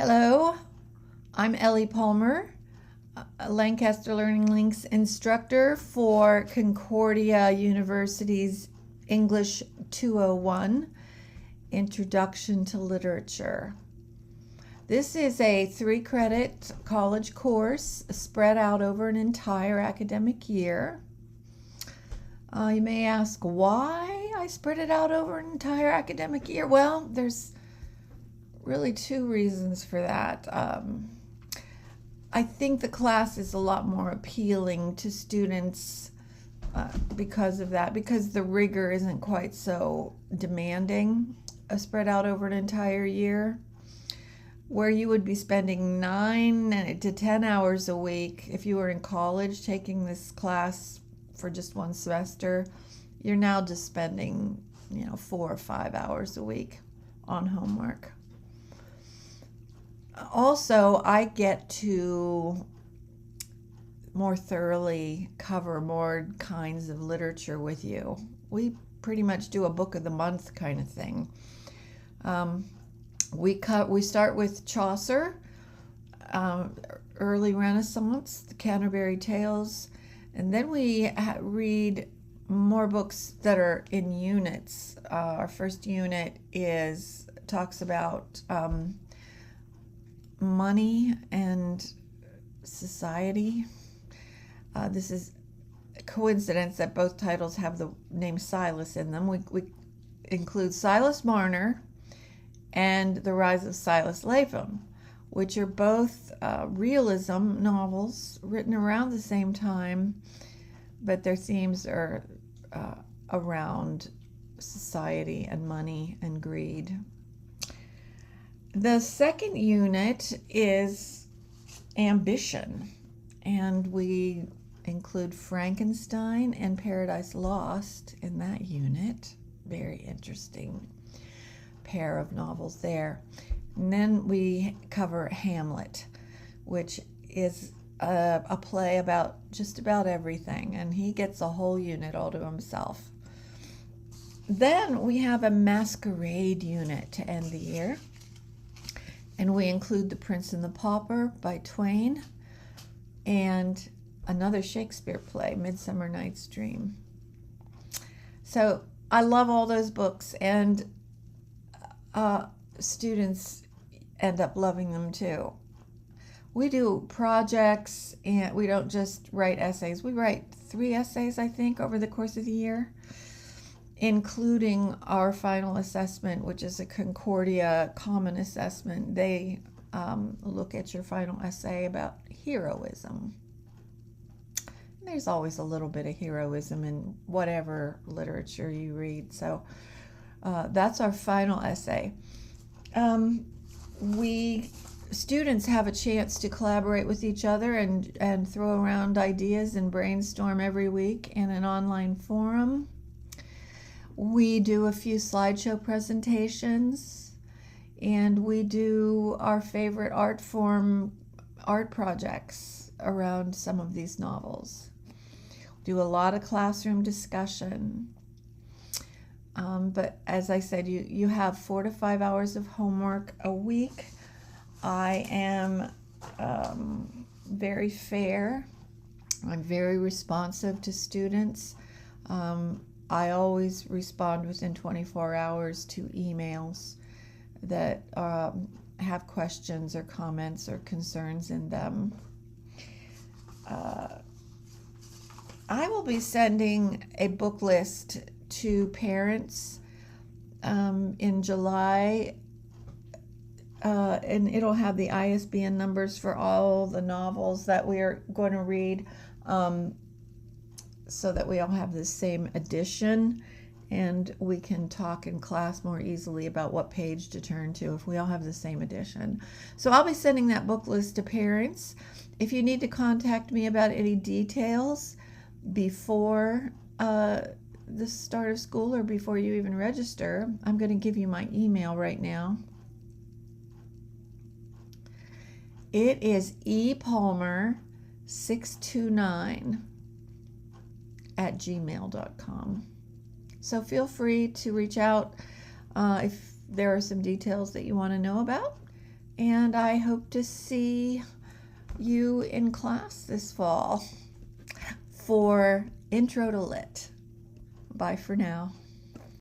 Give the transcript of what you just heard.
Hello, I'm Ellie Palmer, a Lancaster Learning Links instructor for Concordia University's English 201, Introduction to Literature. This is a 3-credit college course spread out over an entire academic year. You may ask why I spread it out over an entire academic year. Well, there's really 2 reasons for that. I think the class is a lot more appealing to students because of that, because the rigor isn't quite so demanding, spread out over an entire year, where you would be spending 9 to 10 hours a week if you were in college taking this class for just one semester. You're now just spending 4 or 5 hours a week on homework. Also, I get to more thoroughly cover more kinds of literature with you. We pretty much do a book of the month kind of thing. We start with Chaucer, early Renaissance, the Canterbury Tales, and then we read more books that are in units. Our first unit talks about money and society. This is a coincidence that both titles have the name Silas in them. We include Silas Marner and The Rise of Silas Lapham, which are both realism novels written around the same time, but their themes are around society and money and greed. The second unit is ambition, and we include Frankenstein and Paradise Lost in that unit. Very interesting pair of novels there. And then we cover Hamlet, which is a play about just about everything, and he gets a whole unit all to himself. Then we have a Masquerade unit to end the year. And we include The Prince and the Pauper by Twain and another Shakespeare play, Midsummer Night's Dream. So I love all those books, and students end up loving them too. We do projects, and we don't just write essays. We write 3 essays, I think, over the course of the year, including our final assessment, which is a Concordia common assessment. They look at your final essay about heroism. There's always a little bit of heroism in whatever literature you read. So that's our final essay. Students have a chance to collaborate with each other and throw around ideas and brainstorm every week in an online forum. We do a few slideshow presentations, and we do our favorite art projects around some of these novels. We do a lot of classroom discussion. But as I said, you have 4 to 5 hours of homework a week. I am very fair. I'm very responsive to students. I always respond within 24 hours to emails that have questions or comments or concerns in them. I will be sending a book list to parents in July, and it'll have the ISBN numbers for all the novels that we are going to read, so that we all have the same edition, and we can talk in class more easily about what page to turn to if we all have the same edition. So I'll be sending that book list to parents. If you need to contact me about any details before the start of school or before you even register, I'm going to give you my email right now. It is epalmer629@gmail.com. So feel free to reach out if there are some details that you want to know about, and I hope to see you in class this fall for Intro to Lit. Bye for now.